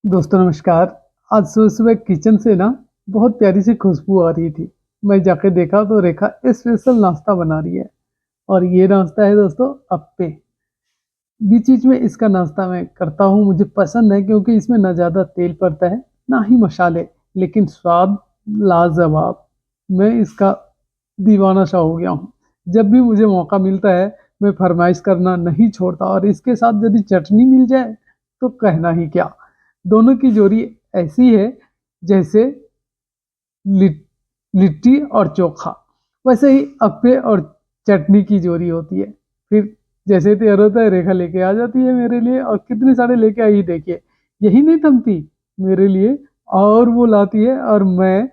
दोस्तों नमस्कार। आज सुबह-सुबह किचन से ना बहुत प्यारी सी खुशबू आ रही थी। मैं जाके देखा तो रेखा स्पेशल नाश्ता बना रही है और ये नाश्ता है दोस्तों अप्पे। बीच-बीच में इसका नाश्ता मैं करता हूँ, मुझे पसंद है क्योंकि इसमें ना ज़्यादा तेल पड़ता है, ना ही मसाले, लेकिन स्वाद लाजवाब। मैं इसका दीवाना-सा हो गया हूँ। जब भी मुझे मौका मिलता है, मैं फरमाइश करना नहीं छोड़ता और इसके साथ यदि चटनी मिल जाए, तो कहना ही क्या। दोनों की जोड़ी ऐसी है जैसे लिट लिट्टी और चोखा। वैसे ही अप्पे और चटनी की जोड़ी होती है। फिर जैसे तैयार होता है रेखा लेके आ जाती है मेरे लिए और कितने सारे लेके आई देखिए। यही नहीं थमती मेरे लिए और वो लाती है और मैं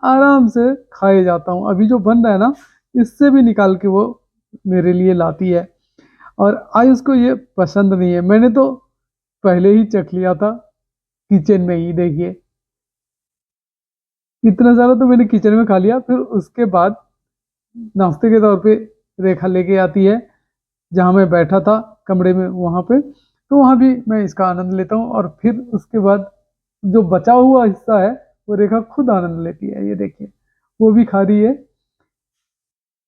आराम से खाए जाता हूँ। अभी जो बन रहा है ना इससे भी निकाल के वो मेरे लिए लाती है और आयुष को ये पसंद नहीं है। मैंने तो पहले ही चख लिया था किचन में ही देखिए। इतना सारा तो मैंने किचन में खा लिया, फिर उसके बाद नाश्ते के तौर पे रेखा लेके आती है, जहाँ मैं बैठा था कमरे में वहाँ पे, तो वहाँ भी मैं इसका आनंद लेता हूँ और फिर उसके बाद जो बचा हुआ हिस्सा है, वो रेखा खुद आनंद लेती है, ये देखिए। वो भी खा रही है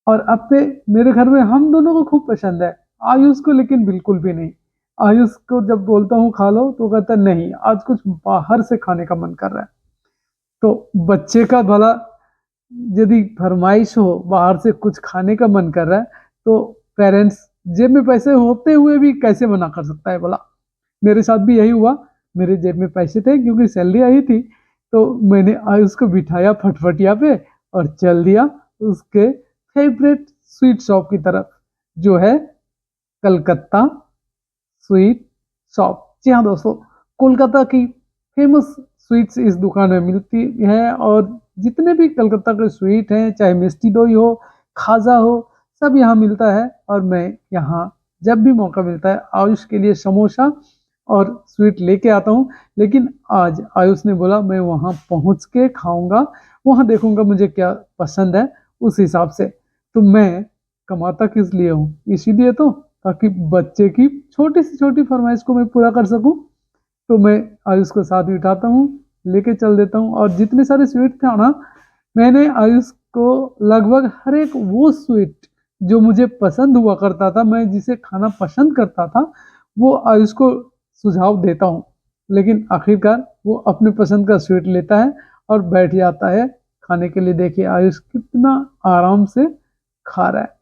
और अब पे मेरे घर में हम दोनों को खूब पसंद है, आयुष को लेकिन बिल्कुल भी नहीं। आयुष को जब बोलता हूँ खा लो, तो कहता है नहीं, आज कुछ बाहर से खाने का मन कर रहा है। तो बच्चे का भला यदि फरमाइश हो बाहर से कुछ खाने का मन कर रहा है तो पेरेंट्स जेब में पैसे होते हुए भी कैसे मना कर सकता है भला। मेरे साथ भी यही हुआ। मेरे जेब में पैसे थे क्योंकि सैलरी आई थी, तो मैंने आयुष को बिठाया फटफटिया पे और चल दिया उसके फेवरेट स्वीट शॉप की तरफ, जो है कलकत्ता स्वीट शॉप। जी हाँ दोस्तों, कोलकाता की फेमस स्वीट्स इस दुकान में मिलती है और जितने भी कलकत्ता के स्वीट हैं, चाहे मिष्टी दोई हो, खाजा हो, सब यहाँ मिलता है और मैं यहाँ जब भी मौका मिलता है आयुष के लिए समोसा और स्वीट लेके आता हूँ। लेकिन आज आयुष ने बोला मैं वहाँ पहुँच के खाऊंगा, वहाँ देखूंगा मुझे क्या पसंद है उस हिसाब से। तो मैं कमाता किस लिए हूँ? इसीलिए तो, ताकि बच्चे की छोटी से छोटी फरमाइश को मैं पूरा कर सकूं। तो मैं आयुष को साथ बिठाता हूँ, लेके चल देता हूँ और जितने सारे स्वीट थे ना, मैंने आयुष को लगभग हर एक वो स्वीट जो मुझे पसंद हुआ करता था, मैं जिसे खाना पसंद करता था, वो आयुष को सुझाव देता हूँ। लेकिन आखिरकार वो अपने पसंद का स्वीट लेता है और बैठ जाता है खाने के लिए। देखिए आयुष कितना आराम से खा रहा है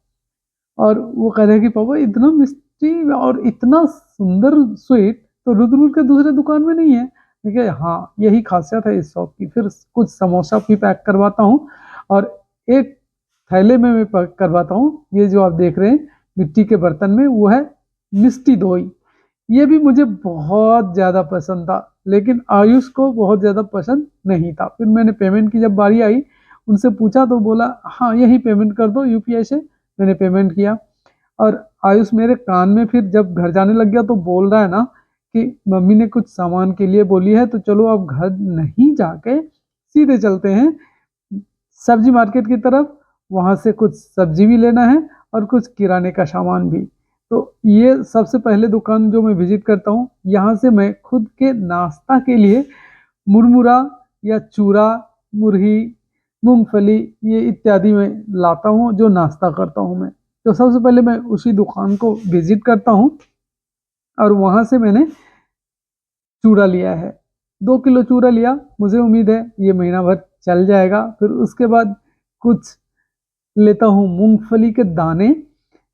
और वो कह रहे हैं कि पापा इतना मिष्टी और इतना सुंदर स्वीट तो रुद्रपुर के दूसरे दुकान में नहीं है। देखिए हाँ, यही खासियत है इस शॉप की। फिर कुछ समोसा भी पैक करवाता हूँ और एक थैले में मैं पैक करवाता हूँ। ये जो आप देख रहे हैं मिट्टी के बर्तन में, वो है मिष्टी दोई। ये भी मुझे बहुत ज़्यादा पसंद था, लेकिन आयुष को बहुत ज़्यादा पसंद नहीं था। फिर मैंने पेमेंट की जब बारी आई, उनसे पूछा तो बोला हाँ यही पेमेंट कर दो यूपीआई से। मैंने पेमेंट किया और आयुष मेरे कान में फिर जब घर जाने लग गया तो बोल रहा है ना कि मम्मी ने कुछ सामान के लिए बोली है, तो चलो अब घर नहीं जाके सीधे चलते हैं सब्जी मार्केट की तरफ, वहां से कुछ सब्जी भी लेना है और कुछ किराने का सामान भी। तो ये सबसे पहले दुकान जो मैं विजिट करता हूँ, यहाँ से मैं खुद के नाश्ता के लिए मुरमुरा या चूरा, मुरही, मूंगफली, ये इत्यादि मैं लाता हूँ जो नाश्ता करता हूँ मैं। तो सबसे पहले मैं उसी दुकान को विजिट करता हूँ और वहाँ से मैंने चूड़ा लिया है। 2 किलो चूड़ा लिया, मुझे उम्मीद है ये महीना भर चल जाएगा। फिर उसके बाद कुछ लेता हूँ मूंगफली के दाने,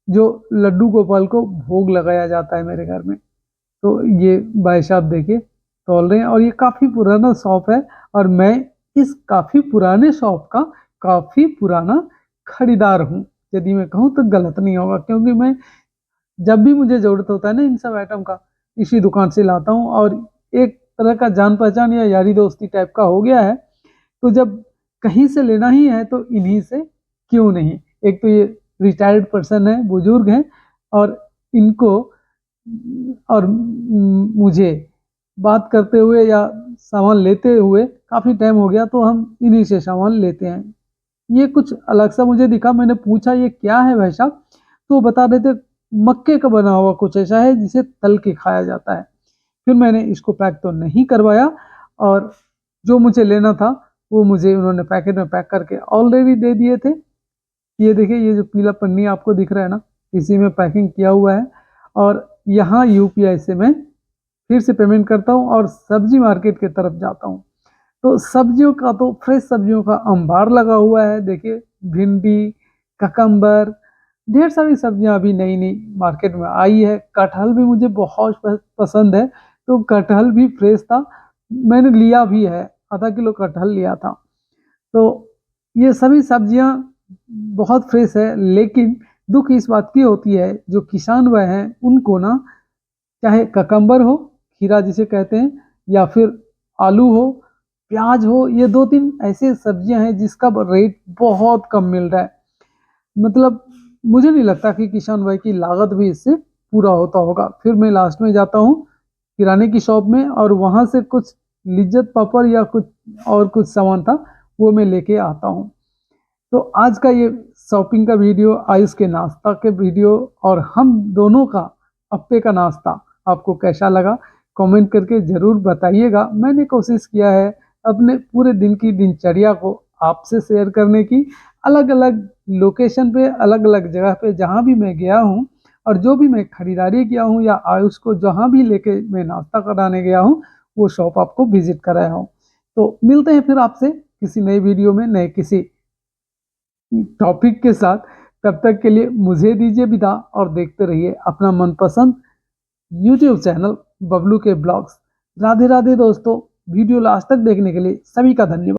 जो लड्डू गोपाल को भोग लगाया जाता है मेरे घर में। तो ये भाई साहब देखिए तौल रहे हैं और ये काफ़ी पुराना शॉप है और मैं इस काफ़ी पुराने शॉप का काफ़ी पुराना खरीदार हूँ। यदि मैं कहूँ तो गलत नहीं होगा, क्योंकि मैं जब भी मुझे ज़रूरत होता है ना इन सब आइटम का, इसी दुकान से लाता हूँ और एक तरह का जान पहचान या यारी दोस्ती टाइप का हो गया है। तो जब कहीं से लेना ही है तो इन्हीं से क्यों नहीं। एक तो ये रिटायर्ड पर्सन है, बुजुर्ग हैं और इनको और मुझे बात करते हुए या सामान लेते हुए काफ़ी टाइम हो गया, तो हम इन्हीं से सामान लेते हैं। ये कुछ अलग सा मुझे दिखा, मैंने पूछा ये क्या है भाई साहब, तो वो बता रहे थे मक्के का बना हुआ कुछ ऐसा है जिसे तल के खाया जाता है। फिर मैंने इसको पैक तो नहीं करवाया और जो मुझे लेना था वो मुझे उन्होंने पैकेट में पैक करके ऑलरेडी दे दिए थे। ये देखिए, ये जो पीला पन्नी आपको दिख रहा है ना, इसी में पैकिंग किया हुआ है और यहाँ यूपीआई से मैं फिर से पेमेंट करता हूँ और सब्जी मार्केट की तरफ जाता हूँ। तो सब्जियों का तो फ्रेश सब्जियों का अंबार लगा हुआ है। देखिए, भिंडी, ककम्बर, ढेर सारी सब्जियां अभी नई नई मार्केट में आई है। कटहल भी मुझे बहुत पसंद है, तो कटहल भी फ्रेश था, मैंने लिया भी है, आधा किलो कटहल लिया था। तो ये सभी सब्जियां बहुत फ्रेश है, लेकिन दुख इस बात की होती है जो किसान भाई हैं उनको ना, चाहे ककम्बर हो, खीरा जिसे कहते हैं, या फिर आलू हो, प्याज हो, ये 2-3 ऐसे सब्जियां हैं जिसका रेट बहुत कम मिल रहा है। मतलब मुझे नहीं लगता कि किसान भाई की लागत भी इससे पूरा होता होगा। फिर मैं लास्ट में जाता हूँ किराने की शॉप में और वहां से कुछ लिज्जत पापड़ या कुछ और कुछ सामान था वो मैं लेके आता हूँ। तो आज का ये शॉपिंग का वीडियो, आयुष के नाश्ता के वीडियो और हम दोनों का अप्पे का नाश्ता आपको कैसा लगा कमेंट करके ज़रूर बताइएगा। मैंने कोशिश किया है अपने पूरे दिन की दिनचर्या को आपसे शेयर करने की, अलग अलग लोकेशन पे, अलग अलग जगह पे जहाँ भी मैं गया हूँ और जो भी मैं खरीदारी किया हूँ या आयुष को जहाँ भी लेके मैं नाश्ता कराने गया हूँ वो शॉप आपको विजिट कराया हूँ। तो मिलते हैं फिर आपसे किसी नई वीडियो में नए किसी टॉपिक के साथ। तब तक के लिए मुझे दीजिए विदा और देखते रहिए अपना मनपसंद यूट्यूब चैनल बबलू के ब्लॉग्स। राधे राधे दोस्तों, वीडियो लास्ट तक देखने के लिए सभी का धन्यवाद।